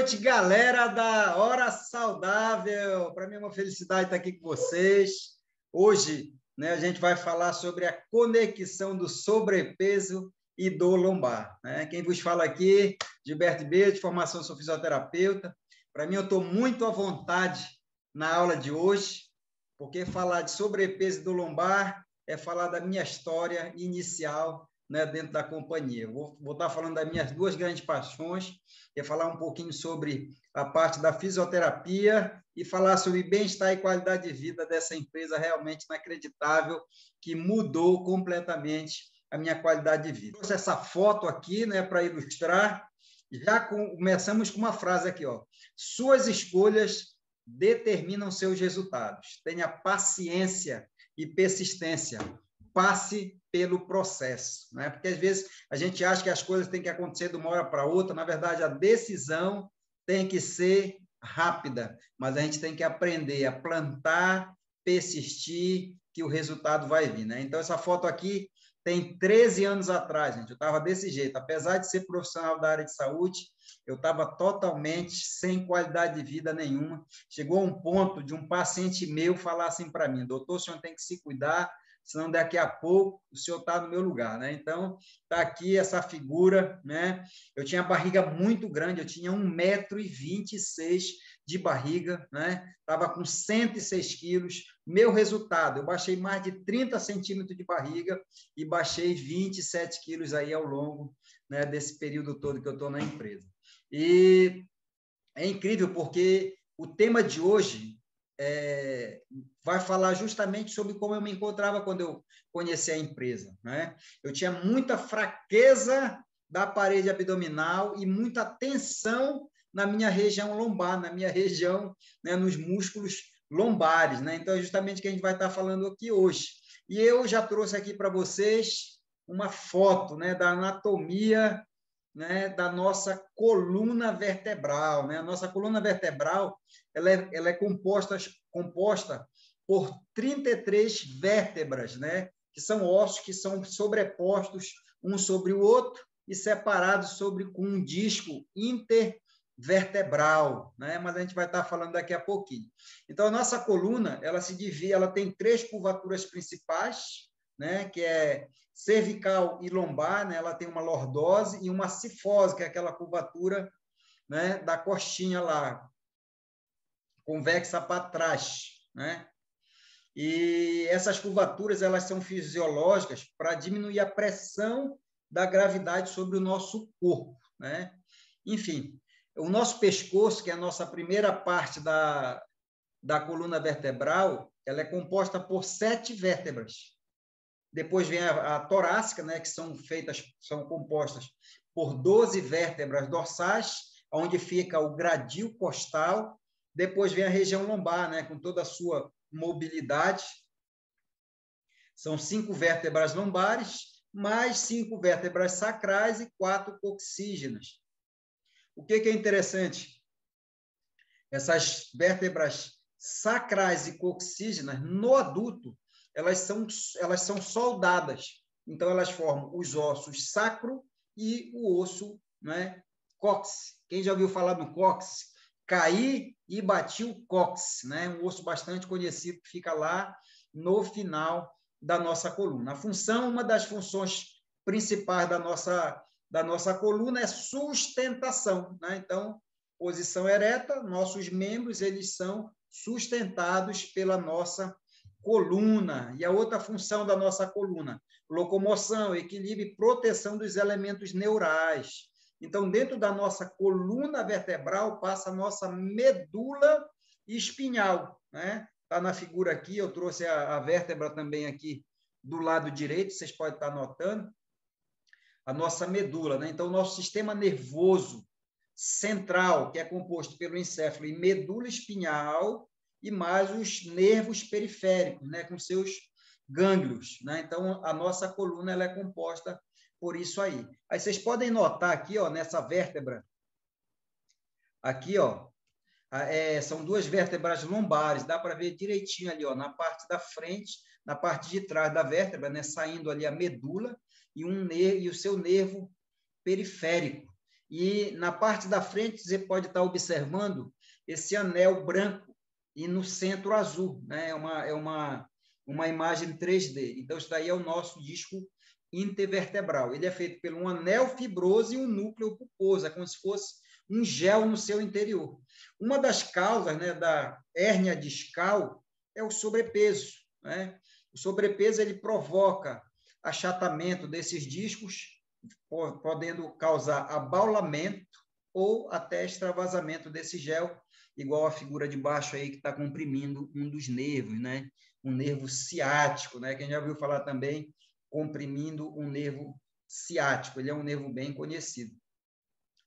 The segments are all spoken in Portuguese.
noite, galera da Hora Saudável. Para mim é uma felicidade estar aqui com vocês. Hoje, a gente vai falar sobre a conexão do sobrepeso e dor lombar. Quem vos fala aqui, Gilberto Beto, de formação sou fisioterapeuta. Para mim, eu estou muito à vontade na aula de hoje, porque falar de sobrepeso e dor lombar é falar da minha história inicial, dentro da companhia. Vou estar falando das minhas duas grandes paixões, que é falar um pouquinho sobre a parte da fisioterapia e falar sobre bem-estar e qualidade de vida dessa empresa realmente inacreditável, que mudou completamente a minha qualidade de vida. Trouxe essa foto aqui, para ilustrar. Já começamos com uma frase aqui, ó. Suas escolhas determinam seus resultados. Tenha paciência e persistência. Passe pelo processo, Porque às vezes a gente acha que as coisas têm que acontecer de uma hora para outra. Na verdade, a decisão tem que ser rápida, mas a gente tem que aprender a plantar, persistir, que o resultado vai vir, Então, essa foto aqui tem 13 anos atrás, gente. Eu estava desse jeito. Apesar de ser profissional da área de saúde, eu estava totalmente sem qualidade de vida nenhuma. Chegou um ponto de um paciente meu falar assim para mim: doutor, o senhor tem que se cuidar, senão daqui a pouco o senhor está no meu lugar, Então, está aqui essa figura, Eu tinha barriga muito grande, eu tinha 1,26 m de barriga, Estava com 106 quilos. Meu resultado, eu baixei mais de 30 centímetros de barriga e baixei 27 quilos aí ao longo, desse período todo que eu estou na empresa. E é incrível porque o tema de hoje vai falar justamente sobre como eu me encontrava quando eu conheci a empresa, Eu tinha muita fraqueza da parede abdominal e muita tensão na minha região lombar, na minha região, nos músculos lombares, Então, é justamente o que a gente vai estar falando aqui hoje. E eu já trouxe aqui para vocês uma foto, da anatomia, da nossa coluna vertebral, A nossa coluna vertebral ela é composta por 33 vértebras, que são ossos que são sobrepostos um sobre o outro e separados com um disco intervertebral, Mas a gente vai estar falando daqui a pouquinho. Então, a nossa coluna ela se divide, ela tem 3 curvaturas principais, que é cervical e lombar, Ela tem uma lordose e uma cifose, que é aquela curvatura, da costinha lá, convexa para trás, E essas curvaturas elas são fisiológicas para diminuir a pressão da gravidade sobre o nosso corpo, Enfim, o nosso pescoço, que é a nossa primeira parte da coluna vertebral, ela é composta por 7 vértebras. Depois vem a torácica, que são compostas por 12 vértebras dorsais, onde fica o gradil costal. Depois vem a região lombar, com toda a sua mobilidade. São 5 vértebras lombares, mais 5 vértebras sacrais e 4 coxígenas. O que é interessante? Essas vértebras sacrais e coxígenas, no adulto, elas são soldadas. Então, elas formam os ossos sacro e o osso, cóccix. Quem já ouviu falar do cóccix? Caí e bati o cóccix, Um osso bastante conhecido que fica lá no final da nossa coluna. Uma das funções principais da nossa coluna é sustentação, Então, posição ereta, nossos membros eles são sustentados pela nossa coluna. E a outra função da nossa coluna, locomoção, equilíbrio e proteção dos elementos neurais. Então, dentro da nossa coluna vertebral passa a nossa medula espinhal, Está na figura aqui, eu trouxe a vértebra também aqui do lado direito, vocês podem estar notando, a nossa medula, Então, o nosso sistema nervoso central, que é composto pelo encéfalo e medula espinhal, e mais os nervos periféricos, com seus gânglios, Então, a nossa coluna ela é composta por isso aí. Aí vocês podem notar aqui, nessa vértebra, aqui, são 2 vértebras lombares, dá para ver direitinho ali, na parte da frente, na parte de trás da vértebra, saindo ali a medula e o seu nervo periférico. E na parte da frente, você pode estar observando esse anel branco e no centro azul, né? Uma imagem 3D. Então, isso daí é o nosso disco intervertebral. Ele é feito por um anel fibroso e um núcleo pulposo, é como se fosse um gel no seu interior. Uma das causas, né, da hérnia discal é o sobrepeso, né? O sobrepeso ele provoca achatamento desses discos, podendo causar abaulamento ou até extravasamento desse gel, igual a figura de baixo aí que está comprimindo um dos nervos, né? Um nervo ciático, né? Quem já ouviu falar também comprimindo um nervo ciático, ele é um nervo bem conhecido.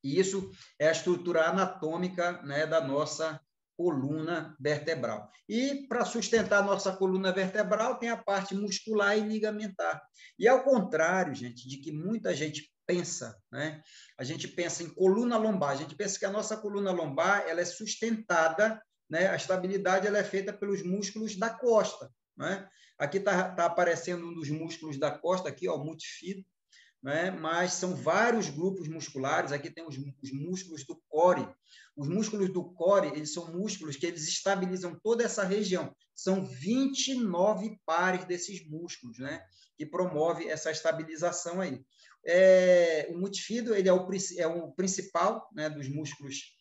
E isso é a estrutura anatômica, né, da nossa coluna vertebral. E para sustentar a nossa coluna vertebral tem a parte muscular e ligamentar. E ao contrário, gente, de que muita gente pensa, né? A gente pensa em coluna lombar, a gente pensa que a nossa coluna lombar ela é sustentada, né? A estabilidade ela é feita pelos músculos da costa, né? Aqui tá aparecendo um dos músculos da costa, aqui, ó, multifído, né? Mas são vários grupos musculares. Aqui tem os músculos do core. Os músculos do core, eles são músculos que eles estabilizam toda essa região. São 29 pares desses músculos, né? Que promove essa estabilização aí. O multifído ele é o principal, né, dos músculos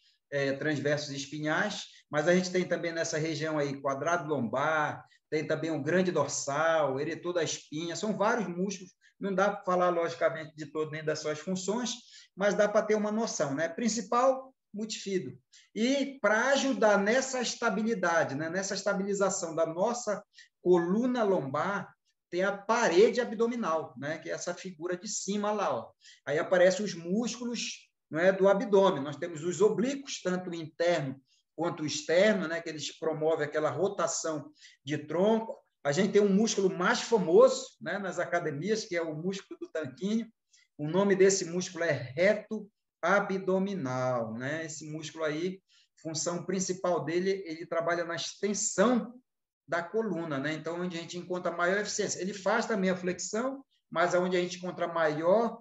transversos espinhais, mas a gente tem também nessa região aí quadrado lombar, tem também o grande dorsal, eretor da espinha, são vários músculos. Não dá para falar, logicamente, de todo nem das suas funções, mas dá para ter uma noção, né? Principal, multifído. E para ajudar nessa estabilidade, né? Nessa estabilização da nossa coluna lombar, tem a parede abdominal, né? Que é essa figura de cima lá, ó. Aí aparecem os músculos, não é, do abdômen. Nós temos os oblíquos, tanto o interno quanto o externo, né? Que eles promovem aquela rotação de tronco. A gente tem um músculo mais famoso, né, nas academias, que é o músculo do tanquinho. O nome desse músculo é reto abdominal, né? Esse músculo aí, função principal dele, ele trabalha na extensão da coluna, né? Então, onde a gente encontra maior eficiência. Ele faz também a flexão, mas onde a gente encontra maior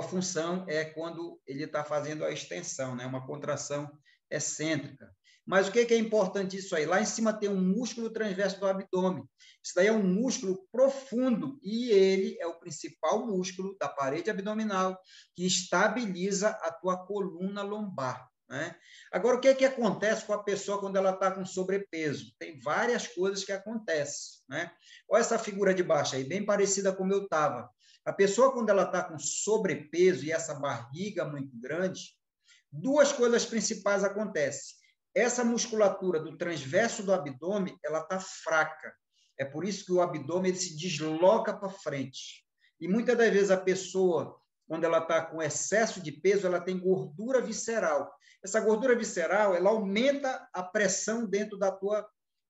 função é quando ele está fazendo a extensão, né? Uma contração excêntrica. Mas o que é importante isso aí? Lá em cima tem um músculo transverso do abdômen. Isso daí é um músculo profundo e ele é o principal músculo da parede abdominal que estabiliza a tua coluna lombar, né? Agora, o que acontece com a pessoa quando ela está com sobrepeso? Tem várias coisas que acontecem, né? Olha essa figura de baixo aí, bem parecida com como eu estava. A pessoa, quando ela está com sobrepeso e essa barriga muito grande, duas coisas principais acontecem. Essa musculatura do transverso do abdômen, ela está fraca. É por isso que o abdômen ele se desloca para frente. E muitas das vezes a pessoa, quando ela está com excesso de peso, ela tem gordura visceral. Essa gordura visceral, ela aumenta a pressão dentro da tua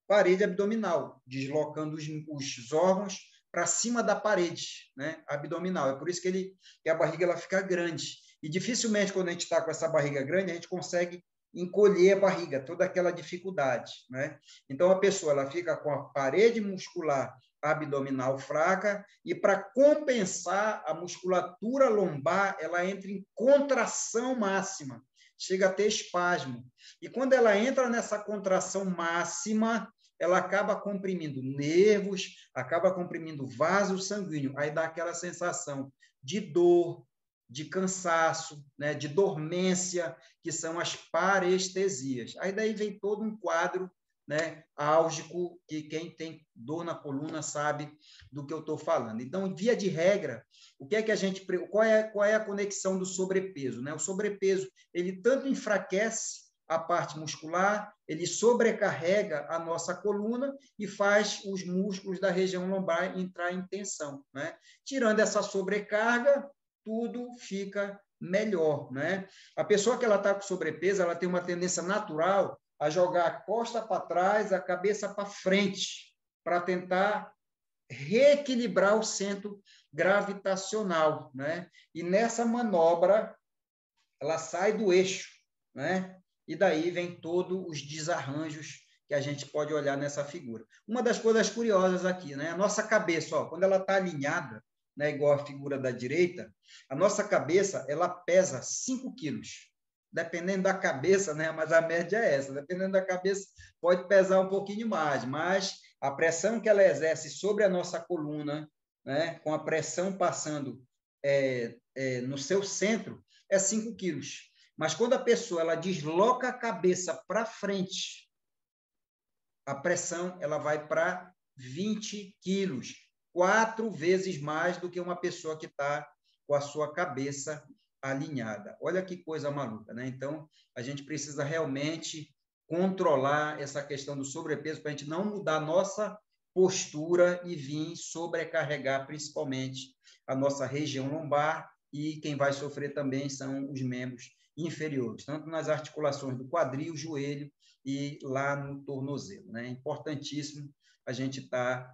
parede abdominal, deslocando os órgãos para cima da parede, né, abdominal. É por isso que a barriga ela fica grande. E dificilmente, quando a gente está com essa barriga grande, a gente consegue encolher a barriga, toda aquela dificuldade, né? Então, a pessoa ela fica com a parede muscular abdominal fraca e, para compensar, a musculatura lombar, ela entra em contração máxima, chega a ter espasmo. E quando ela entra nessa contração máxima, ela acaba comprimindo nervos, acaba comprimindo vaso sanguíneo, aí dá aquela sensação de dor, de cansaço, né, de dormência, que são as parestesias. Aí daí vem todo um quadro, né, álgico, que quem tem dor na coluna sabe do que eu estou falando. Então, via de regra, o que é que a gente, qual é a conexão do sobrepeso, né? O sobrepeso, ele tanto enfraquece a parte muscular, ele sobrecarrega a nossa coluna e faz os músculos da região lombar entrar em tensão, né? Tirando essa sobrecarga, tudo fica melhor, né? A pessoa que ela está com sobrepeso, ela tem uma tendência natural a jogar a costa para trás, a cabeça para frente, para tentar reequilibrar o centro gravitacional, né? E nessa manobra, ela sai do eixo, né? E daí vem todos os desarranjos que a gente pode olhar nessa figura. Uma das coisas curiosas aqui, né? A nossa cabeça, ó, quando ela está alinhada, né, igual a figura da direita, a nossa cabeça, ela pesa 5 quilos. Dependendo da cabeça, né, mas a média é essa. Dependendo da cabeça, pode pesar um pouquinho mais, mas a pressão que ela exerce sobre a nossa coluna, né, com a pressão passando no seu centro, é 5 quilos. Mas quando a pessoa ela desloca a cabeça para frente, a pressão ela vai para 20 quilos, 4 vezes mais do que uma pessoa que está com a sua cabeça alinhada. Olha que coisa maluca, né? Então, a gente precisa realmente controlar essa questão do sobrepeso para a gente não mudar a nossa postura e vir sobrecarregar principalmente a nossa região lombar, e quem vai sofrer também são os membros inferiores, tanto nas articulações do quadril, joelho e lá no tornozelo, né? É importantíssimo a gente estar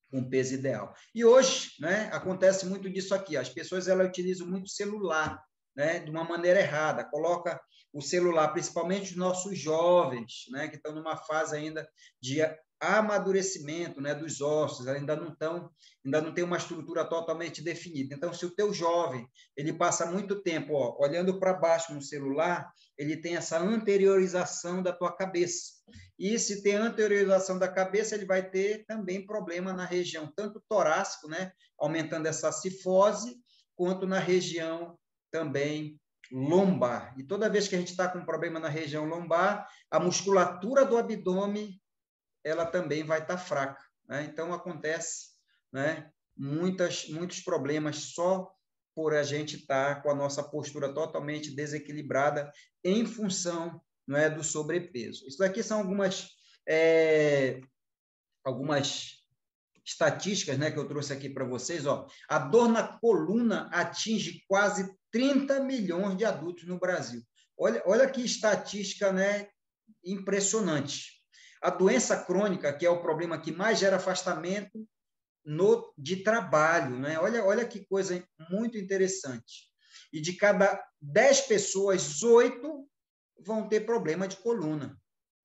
com o peso ideal. E hoje, né, acontece muito disso aqui. As pessoas elas utilizam muito o celular, né, de uma maneira errada. Coloca o celular, principalmente os nossos jovens, né, que estão numa fase ainda de amadurecimento, né, dos ossos, ainda não tem uma estrutura totalmente definida. Então, se o teu jovem ele passa muito tempo olhando para baixo no celular, ele tem essa anteriorização da tua cabeça. E se tem anteriorização da cabeça, ele vai ter também problema na região, tanto torácico, né, aumentando essa cifose, quanto na região também lombar. E toda vez que a gente está com problema na região lombar, a musculatura do abdômen ela também vai estar fraca, né? Então, acontece, né, muitos problemas só por a gente estar com a nossa postura totalmente desequilibrada em função, não é, do sobrepeso. Isso daqui são algumas estatísticas, né, que eu trouxe aqui para vocês. A dor na coluna atinge quase 30 milhões de adultos no Brasil. Olha que estatística, né, impressionante. A doença crônica, que é o problema que mais gera afastamento de trabalho, né? Olha que coisa muito interessante. E de cada 10 pessoas, 8 vão ter problema de coluna,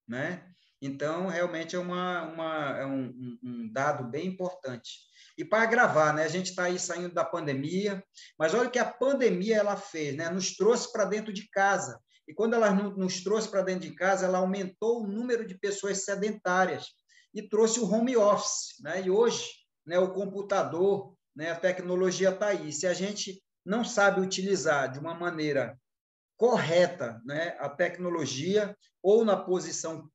né? Então, realmente é um dado bem importante. E para agravar, né? A gente está aí saindo da pandemia, mas olha o que a pandemia ela fez, né? Nos trouxe para dentro de casa. E quando ela nos trouxe para dentro de casa, ela aumentou o número de pessoas sedentárias e trouxe o home office, né? E hoje, né, o computador, né, a tecnologia está aí. Se a gente não sabe utilizar de uma maneira correta, né, a tecnologia ou na posição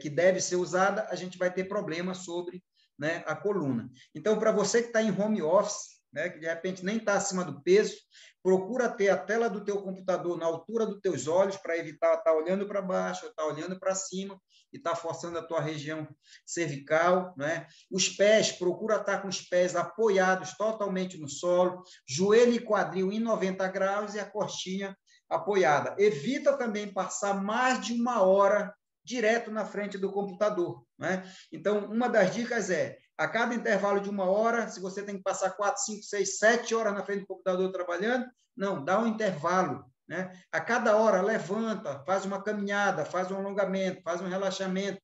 que deve ser usada, a gente vai ter problema sobre, né, a coluna. Então, para você que está em home office, né, que de repente nem está acima do peso, procura ter a tela do teu computador na altura dos teus olhos para evitar estar olhando para baixo, estar olhando para cima e estar forçando a tua região cervical, né? Os pés, procura estar com os pés apoiados totalmente no solo, joelho e quadril em 90 graus e a coxinha apoiada. Evita também passar mais de 1 hora direto na frente do computador, né? Então, uma das dicas é, a cada intervalo de 1 hora, se você tem que passar 4, 5, 6, 7 horas na frente do computador trabalhando, não, dá um intervalo, né? A cada hora, levanta, faz uma caminhada, faz um alongamento, faz um relaxamento,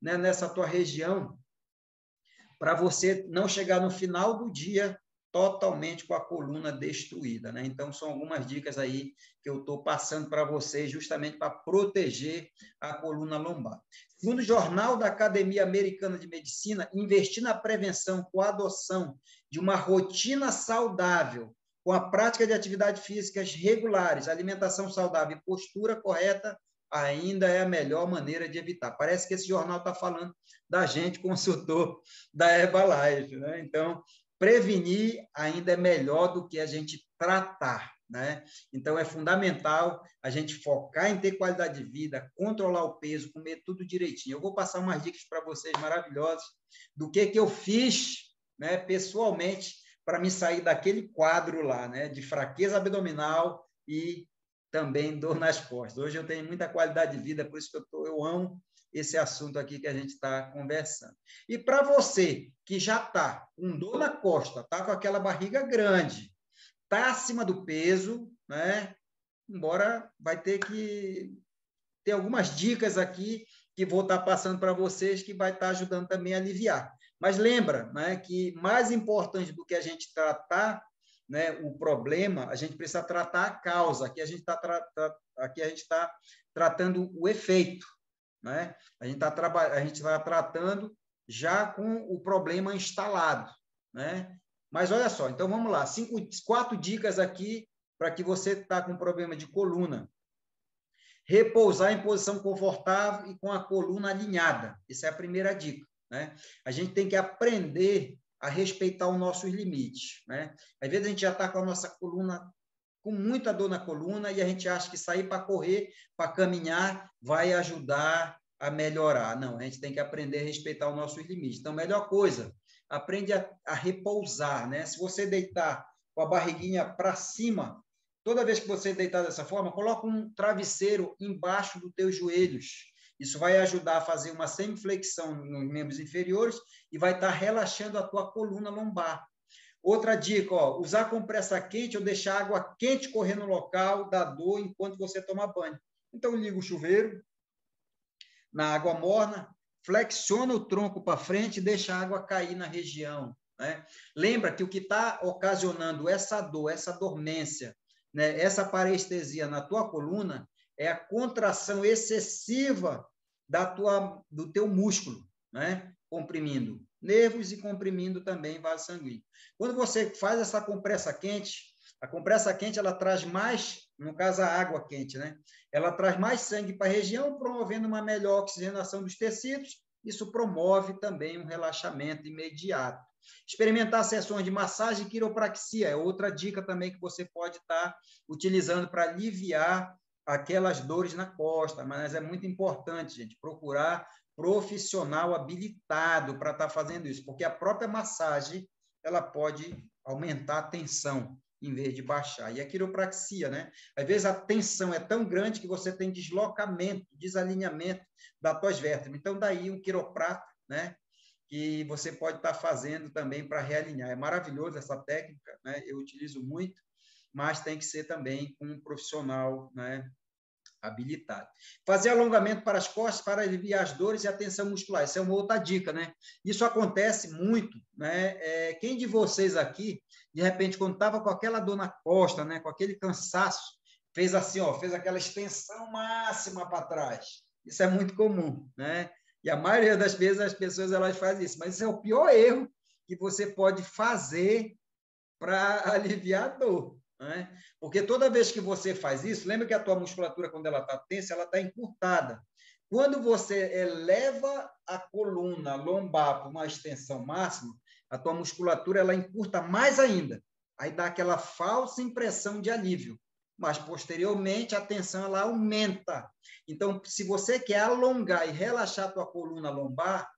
né, nessa tua região, para você não chegar no final do dia totalmente com a coluna destruída, né? Então, são algumas dicas aí que eu estou passando para vocês justamente para proteger a coluna lombar. Segundo o Jornal da Academia Americana de Medicina, investir na prevenção com a adoção de uma rotina saudável, com a prática de atividades físicas regulares, alimentação saudável e postura correta, ainda é a melhor maneira de evitar. Parece que esse jornal está falando da gente, consultor da Herbalife, né? Então, prevenir ainda é melhor do que a gente tratar, né? Então, é fundamental a gente focar em ter qualidade de vida, controlar o peso, comer tudo direitinho. Eu vou passar umas dicas para vocês maravilhosas do que eu fiz, né, pessoalmente, para me sair daquele quadro lá, né, de fraqueza abdominal e também dor nas costas. Hoje eu tenho muita qualidade de vida, por isso que eu amo esse assunto aqui que a gente está conversando. E para você que já está com dor na costa, está com aquela barriga grande, está acima do peso, né? Embora vai ter que ter algumas dicas aqui que vou estar passando para vocês, que vai estar ajudando também a aliviar. Mas lembra, né, que mais importante do que a gente tratar, né, o problema, a gente precisa tratar a causa. Aqui a gente está tratando o efeito, né? A gente está tratando já com o problema instalado, né? Mas olha só, então vamos lá, 4 dicas aqui para que você está com problema de coluna. Repousar em posição confortável e com a coluna alinhada. Essa é a primeira dica, né? A gente tem que aprender a respeitar os nossos limites, né? Às vezes a gente já está com a nossa coluna com muita dor na coluna e a gente acha que sair para correr, para caminhar, vai ajudar a melhorar. Não, a gente tem que aprender a respeitar os nossos limites. Então, melhor coisa, aprende a repousar, né? Se você deitar com a barriguinha para cima, toda vez que você deitar dessa forma, coloca um travesseiro embaixo dos teus joelhos. Isso vai ajudar a fazer uma semiflexão nos membros inferiores e vai estar relaxando a tua coluna lombar. Outra dica, ó, usar compressa quente ou deixar água quente correr no local da dor enquanto você toma banho. Então, liga o chuveiro na água morna, flexiona o tronco para frente e deixa a água cair na região, né? Lembra que o que está ocasionando essa dor, essa dormência, né, essa parestesia na tua coluna é a contração excessiva do teu músculo, né? Comprimindo nervos e comprimindo também vaso sanguíneo. Quando você faz essa compressa quente, a compressa quente ela traz mais, no caso a água quente, né? Ela traz mais sangue para a região, promovendo uma melhor oxigenação dos tecidos. Isso promove também um relaxamento imediato. Experimentar sessões de massagem e quiropraxia é outra dica também que você pode estar utilizando para aliviar aquelas dores na costa, mas é muito importante, gente, procurar profissional habilitado para estar fazendo isso, porque a própria massagem ela pode aumentar a tensão em vez de baixar. E a quiropraxia, né? Às vezes a tensão é tão grande que você tem deslocamento, desalinhamento das tuas vértebras. Então, daí um quiroprata, né? Que você pode estar fazendo também para realinhar. É maravilhoso essa técnica, né? Eu utilizo muito, mas tem que ser também com um profissional, né? Habilitado. Fazer alongamento para as costas para aliviar as dores e a tensão muscular. Essa é uma outra dica, né? Isso acontece muito, né? Quem de vocês aqui, de repente, quando estava com aquela dor na costa, né? Com aquele cansaço, fez assim, ó, fez aquela extensão máxima para trás. Isso é muito comum, né? E a maioria das vezes as pessoas elas fazem isso, mas isso é o pior erro que você pode fazer para aliviar a dor, né? Porque toda vez que você faz isso, lembra que a tua musculatura, quando ela está tensa, ela está encurtada. Quando você eleva a coluna lombar para uma extensão máxima, a tua musculatura ela encurta mais ainda. Aí dá aquela falsa impressão de alívio. Mas, posteriormente, a tensão ela aumenta. Então, se você quer alongar e relaxar a tua coluna lombar,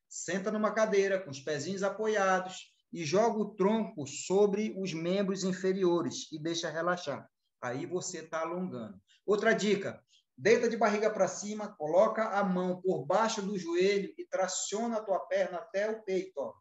senta numa cadeira com os pezinhos apoiados, e joga o tronco sobre os membros inferiores e deixa relaxar. Aí você está alongando. Outra dica, deita de barriga para cima, coloca a mão por baixo do joelho e traciona a tua perna até o peito, ó,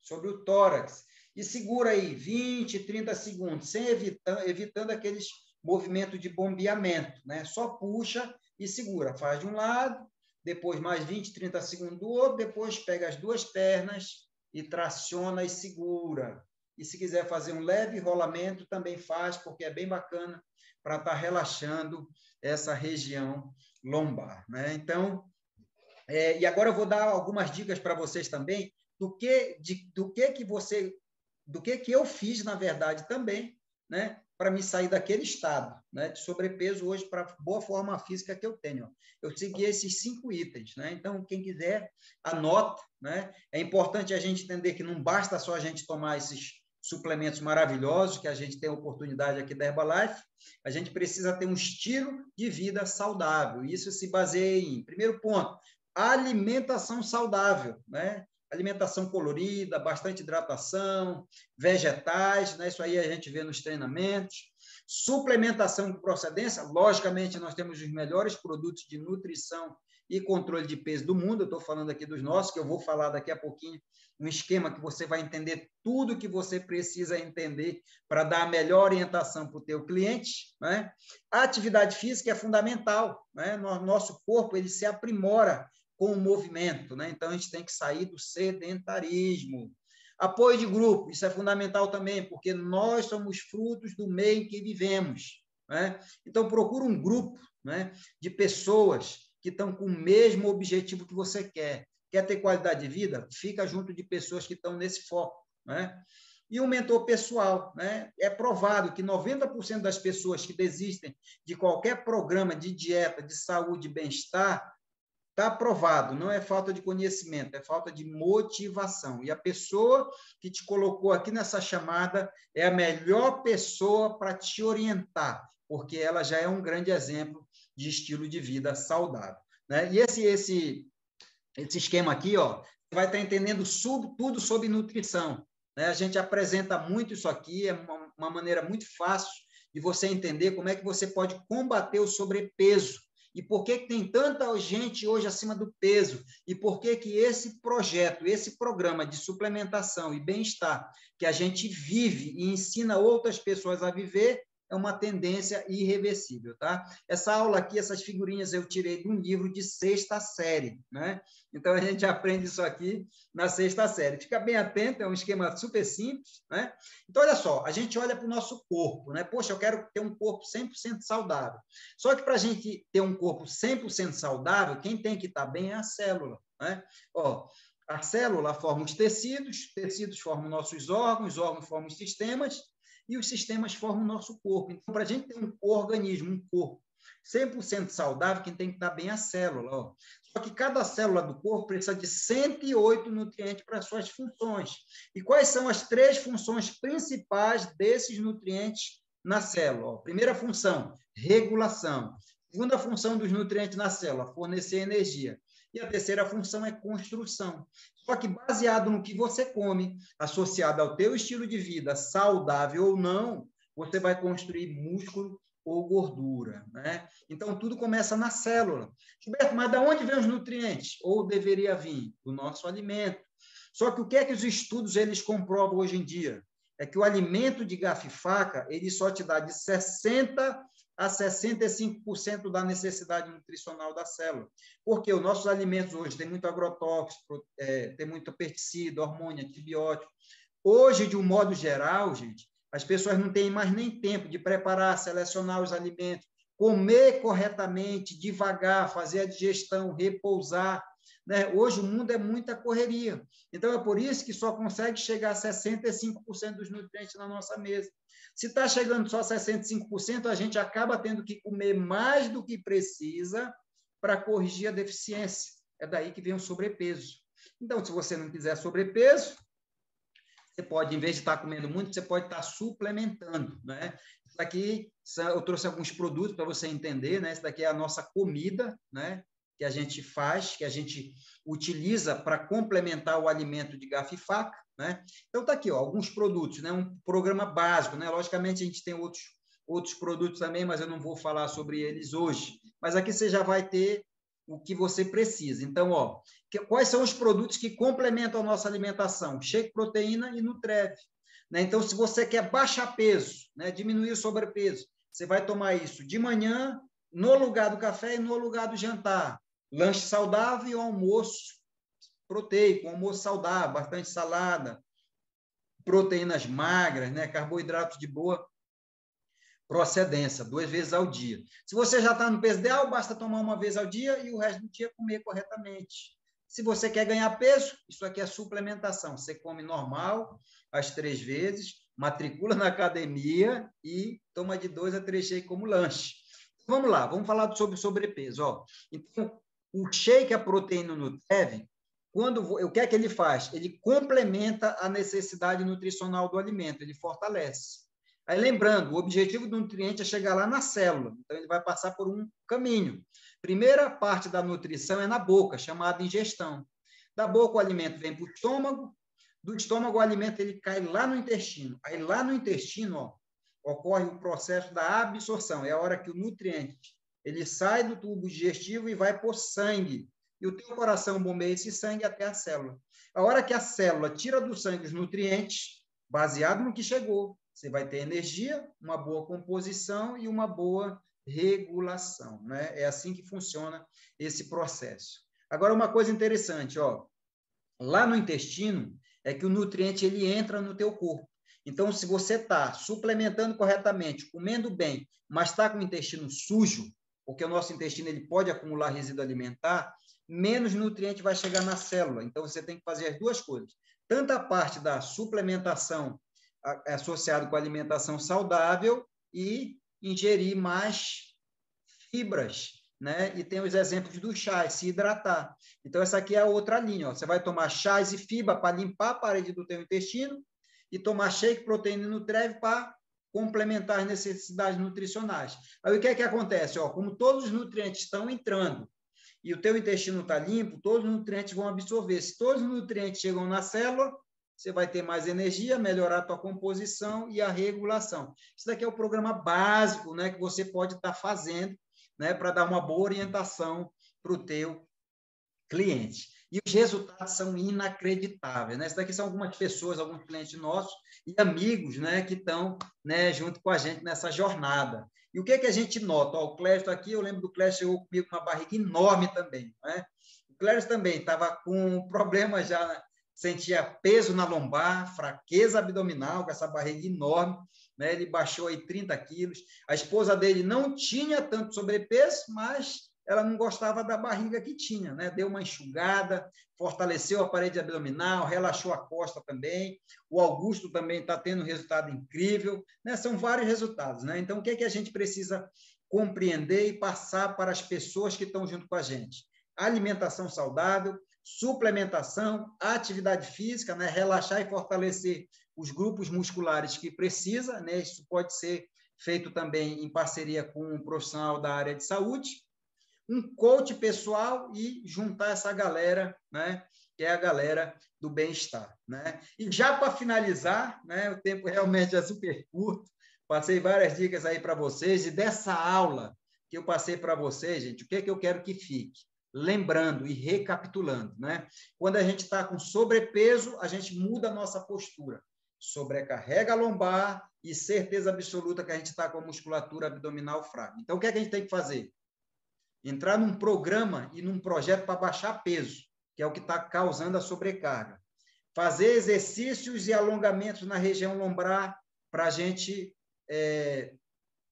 sobre o tórax. E segura aí 20, 30 segundos, sem evitando aqueles movimentos de bombeamento, né? Só puxa e segura. Faz de um lado, depois mais 20, 30 segundos do outro, depois pega as duas pernas e traciona e segura. E se quiser fazer um leve rolamento, também faz, porque é bem bacana para estar relaxando essa região lombar, né? Então, e agora eu vou dar algumas dicas para vocês também do que eu fiz, na verdade, também, né? Para me sair daquele estado, né, de sobrepeso hoje para a boa forma física que eu tenho. Eu segui esses 5 itens, né? Então, quem quiser, anota, né? É importante a gente entender que não basta só a gente tomar esses suplementos maravilhosos que a gente tem a oportunidade aqui da Herbalife, a gente precisa ter um estilo de vida saudável. Isso se baseia em, primeiro ponto, alimentação saudável, né? Alimentação colorida, bastante hidratação, vegetais, né? Isso aí a gente vê nos treinamentos. Suplementação de procedência, logicamente nós temos os melhores produtos de nutrição e controle de peso do mundo. Eu estou falando aqui dos nossos, que eu vou falar daqui a pouquinho, um esquema que você vai entender tudo que você precisa entender para dar a melhor orientação para o teu cliente, né? A atividade física é fundamental, né? Nosso corpo ele se aprimora com o movimento, né? Então a gente tem que sair do sedentarismo. Apoio de grupo, isso é fundamental também, porque nós somos frutos do meio em que vivemos, né? Então procura um grupo, né, de pessoas que estão com o mesmo objetivo que você quer. Quer ter qualidade de vida? Fica junto de pessoas que estão nesse foco, né? E um mentor pessoal, né? É provado que 90% das pessoas que desistem de qualquer programa de dieta, de saúde e bem-estar, está provado, não é falta de conhecimento, é falta de motivação. E a pessoa que te colocou aqui nessa chamada é a melhor pessoa para te orientar, porque ela já é um grande exemplo de estilo de vida saudável, né? E esse esquema aqui, ó, você vai estar entendendo tudo sobre nutrição, né? A gente apresenta muito isso aqui, é uma maneira muito fácil de você entender como é que você pode combater o sobrepeso e por que tem tanta gente hoje acima do peso e por que esse projeto, esse programa de suplementação e bem-estar que a gente vive e ensina outras pessoas a viver é uma tendência irreversível, tá? Essa aula aqui, essas figurinhas eu tirei de um livro de 6ª série, né? Então, a gente aprende isso aqui na 6ª série. Fica bem atento, é um esquema super simples, né? Então, olha só, a gente olha para o nosso corpo, né? Poxa, eu quero ter um corpo 100% saudável. Só que para a gente ter um corpo 100% saudável, quem tem que estar bem é a célula, né? Ó, a célula forma os tecidos formam nossos órgãos, os órgãos formam os sistemas, e os sistemas formam o nosso corpo. Então, para a gente ter um organismo, um corpo 100% saudável, quem tem que estar bem é a célula. Ó. Só que cada célula do corpo precisa de 108 nutrientes para suas funções. E quais são as 3 funções principais desses nutrientes na célula? Ó, primeira função, regulação. Segunda função dos nutrientes na célula, fornecer energia. E a terceira função é construção. Só que baseado no que você come, associado ao teu estilo de vida, saudável ou não, você vai construir músculo ou gordura, né? Então, tudo começa na célula. Gilberto, mas de onde vem os nutrientes? Ou deveria vir? Do nosso alimento. Só que o que é que os estudos eles comprovam hoje em dia? É que o alimento de garfo e faca, ele só te dá de 60% a 65% da necessidade nutricional da célula. Porque os nossos alimentos hoje têm muito agrotóxico, tem muito pesticida, hormônio, antibiótico. Hoje, de um modo geral, gente, as pessoas não têm mais nem tempo de preparar, selecionar os alimentos, comer corretamente, devagar, fazer a digestão, repousar, né? Hoje o mundo é muita correria. Então, é por isso que só consegue chegar a 65% dos nutrientes na nossa mesa. Se está chegando só a 65%, a gente acaba tendo que comer mais do que precisa para corrigir a deficiência. É daí que vem o sobrepeso. Então, se você não quiser sobrepeso, você pode, em vez de estar comendo muito, você pode estar suplementando, né? Isso aqui, eu trouxe alguns produtos para você entender, né? Isso daqui é a nossa comida, né? Que a gente faz, que a gente utiliza para complementar o alimento de garfo e faca, né? Então, está aqui, ó, alguns produtos, né? Um programa básico, né? Logicamente, a gente tem outros produtos também, mas eu não vou falar sobre eles hoje. Mas aqui você já vai ter o que você precisa. Então, ó, quais são os produtos que complementam a nossa alimentação? Shake proteína e Nutrev. Né? Então, se você quer baixar peso, né, diminuir o sobrepeso, você vai tomar isso de manhã, no lugar do café e no lugar do jantar. Lanche saudável e almoço proteico, almoço saudável, bastante salada, proteínas magras, né, carboidratos de boa procedência, 2 vezes ao dia. Se você já está no peso ideal, basta tomar 1 vez ao dia e o resto do dia comer corretamente. Se você quer ganhar peso, isso aqui é suplementação. Você come normal, as 3 vezes, matricula na academia e toma de 2 a 3 shakes como lanche. Vamos lá, vamos falar sobre sobrepeso. Ó. Então, o shake, a proteína Nutrev, o que é que ele faz? Ele complementa a necessidade nutricional do alimento, ele fortalece. Aí, lembrando, o objetivo do nutriente é chegar lá na célula. Então, ele vai passar por um caminho. Primeira parte da nutrição é na boca, chamada ingestão. Da boca, o alimento vem para o estômago. Do estômago, o alimento ele cai lá no intestino. Aí, lá no intestino, ó, ocorre o processo da absorção. É a hora que o nutriente ele sai do tubo digestivo e vai para o sangue. E o teu coração bombeia esse sangue até a célula. A hora que a célula tira do sangue os nutrientes, baseado no que chegou, você vai ter energia, uma boa composição e uma boa regulação, né? É assim que funciona esse processo. Agora, uma coisa interessante, ó, lá no intestino é que o nutriente ele entra no teu corpo. Então, se você está suplementando corretamente, comendo bem, mas está com o intestino sujo, porque o nosso intestino ele pode acumular resíduo alimentar, menos nutriente vai chegar na célula. Então, você tem que fazer as duas coisas. Tanto a parte da suplementação associada com a alimentação saudável e ingerir mais fibras, né? E tem os exemplos do chá, se hidratar. Então, essa aqui é a outra linha. Ó. Você vai tomar chás e fibra para limpar a parede do teu intestino e tomar shake, proteína e Nutreve para complementar as necessidades nutricionais. Aí, o que é que acontece? Ó, como todos os nutrientes estão entrando e o teu intestino está limpo, todos os nutrientes vão absorver. Se todos os nutrientes chegam na célula, você vai ter mais energia, melhorar a tua composição e a regulação. Isso daqui é o programa básico, né, que você pode estar fazendo, né, para dar uma boa orientação para o teu cliente. E os resultados são inacreditáveis, né? Isso daqui são algumas pessoas, alguns clientes nossos e amigos, né, que estão, né, junto com a gente nessa jornada. E o que é que a gente nota? Ó, o Clécio está aqui, eu lembro do Clécio chegou comigo com uma barriga enorme também, né? O Clécio também estava com problema já, sentia peso na lombar, fraqueza abdominal, com essa barriga enorme, né? Ele baixou aí 30 quilos. A esposa dele não tinha tanto sobrepeso, mas ela não gostava da barriga que tinha, né? Deu uma enxugada, fortaleceu a parede abdominal, relaxou a costa também. O Augusto também está tendo um resultado incrível, né? São vários resultados, né? Então, o que é que a gente precisa compreender e passar para as pessoas que estão junto com a gente? Alimentação saudável, suplementação, atividade física, né? Relaxar e fortalecer os grupos musculares que precisa, né? Isso pode ser feito também em parceria com um profissional da área de saúde, um coach pessoal e juntar essa galera, né, que é a galera do bem-estar, né? E já para finalizar, né, o tempo realmente é super curto, passei várias dicas aí para vocês, e dessa aula que eu passei para vocês, gente, o que é que eu quero que fique? Lembrando e recapitulando, né? Quando a gente está com sobrepeso, a gente muda a nossa postura, sobrecarrega a lombar e certeza absoluta que a gente está com a musculatura abdominal fraca. Então, o que é que a gente tem que fazer? Entrar num programa e num projeto para baixar peso, que é o que está causando a sobrecarga. Fazer exercícios e alongamentos na região lombar para a gente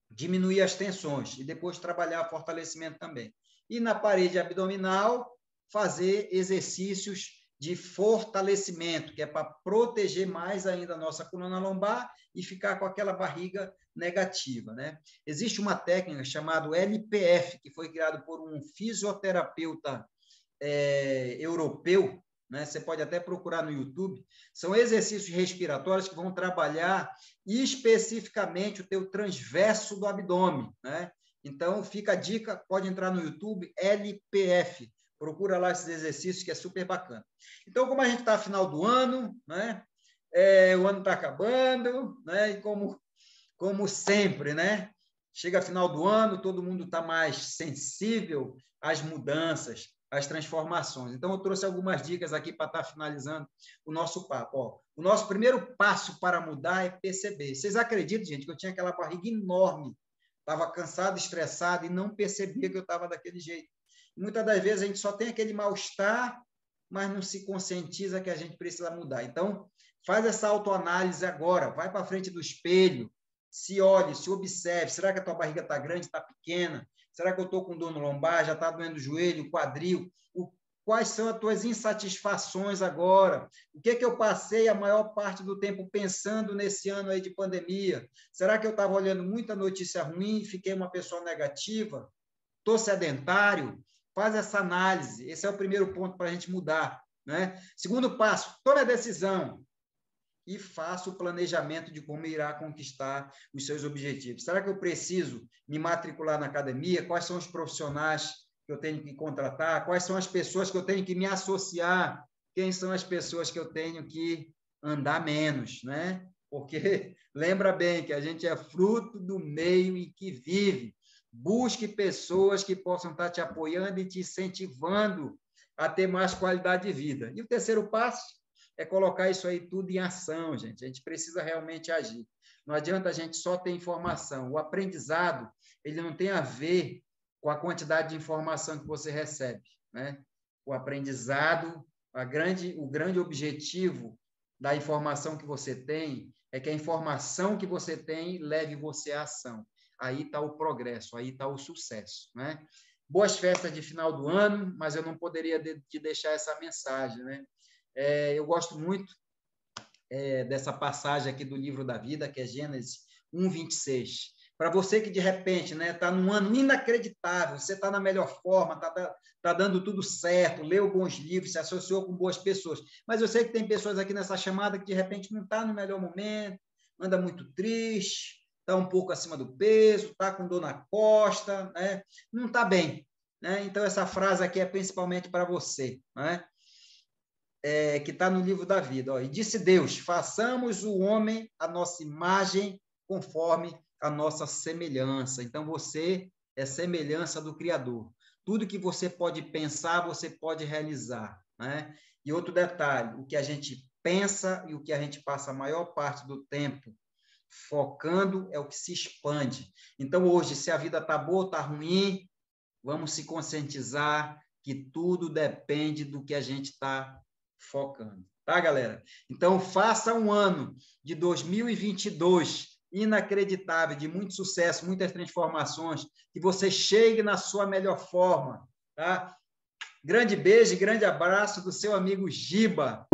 diminuir as tensões e depois trabalhar fortalecimento também. E na parede abdominal, fazer exercícios de fortalecimento, que é para proteger mais ainda a nossa coluna lombar e ficar com aquela barriga negativa, né? Existe uma técnica chamada LPF, que foi criada por um fisioterapeuta europeu, né? Você pode até procurar no YouTube. São exercícios respiratórios que vão trabalhar especificamente o teu transverso do abdômen, né? Então, fica a dica, pode entrar no YouTube, LPF. Procura lá esses exercícios, que é super bacana. Então, como a gente está no final do ano, né? O ano está acabando, né? E como sempre, né? Chega final do ano, todo mundo está mais sensível às mudanças, às transformações. Então, eu trouxe algumas dicas aqui para estar finalizando o nosso papo. Ó, o nosso primeiro passo para mudar é perceber. Vocês acreditam, gente, que eu tinha aquela barriga enorme, estava cansado, estressado e não percebia que eu estava daquele jeito. E muitas das vezes a gente só tem aquele mal-estar, mas não se conscientiza que a gente precisa mudar. Então, faz essa autoanálise agora, vai para frente do espelho, se olhe, se observe, será que a tua barriga está grande, está pequena? Será que eu estou com dor no lombar, já está doendo o joelho, o quadril? Quais são as tuas insatisfações agora? O que é que eu passei a maior parte do tempo pensando nesse ano aí de pandemia? Será que eu estava olhando muita notícia ruim e fiquei uma pessoa negativa? Estou sedentário? Faz essa análise, esse é o primeiro ponto para a gente mudar, né? Segundo passo, tome a decisão e faça o planejamento de como irá conquistar os seus objetivos. Será que eu preciso me matricular na academia? Quais são os profissionais que eu tenho que contratar? Quais são as pessoas que eu tenho que me associar? Quem são as pessoas que eu tenho que andar menos, né? Porque lembra bem que a gente é fruto do meio em que vive. Busque pessoas que possam estar te apoiando e te incentivando a ter mais qualidade de vida. E o terceiro passo é colocar isso aí tudo em ação, gente. A gente precisa realmente agir. Não adianta a gente só ter informação. O aprendizado, ele não tem a ver com a quantidade de informação que você recebe, né? O aprendizado, o grande objetivo da informação que você tem é que a informação que você tem leve você à ação. Aí está o progresso, aí está o sucesso, né? Boas festas de final do ano, mas eu não poderia te deixar essa mensagem, né? Eu gosto muito dessa passagem aqui do livro da vida, que é Gênesis 1:26. Para você que, de repente, está num ano inacreditável, você está na melhor forma, está dando tudo certo, leu bons livros, se associou com boas pessoas. Mas eu sei que tem pessoas aqui nessa chamada que, de repente, não está no melhor momento, anda muito triste, está um pouco acima do peso, está com dor na costa, né? Não está bem. Né? Então, essa frase aqui é principalmente para você, né? Que está no livro da vida. Ó. E disse Deus, façamos o homem a nossa imagem conforme a nossa semelhança. Então, você é semelhança do Criador. Tudo que você pode pensar, você pode realizar. Né? E outro detalhe, o que a gente pensa e o que a gente passa a maior parte do tempo focando é o que se expande. Então, hoje, se a vida está boa ou está ruim, vamos se conscientizar que tudo depende do que a gente está focando, tá, galera? Então, faça um ano de 2022 inacreditável, de muito sucesso, muitas transformações, que você chegue na sua melhor forma, tá? Grande beijo, grande abraço do seu amigo Giba.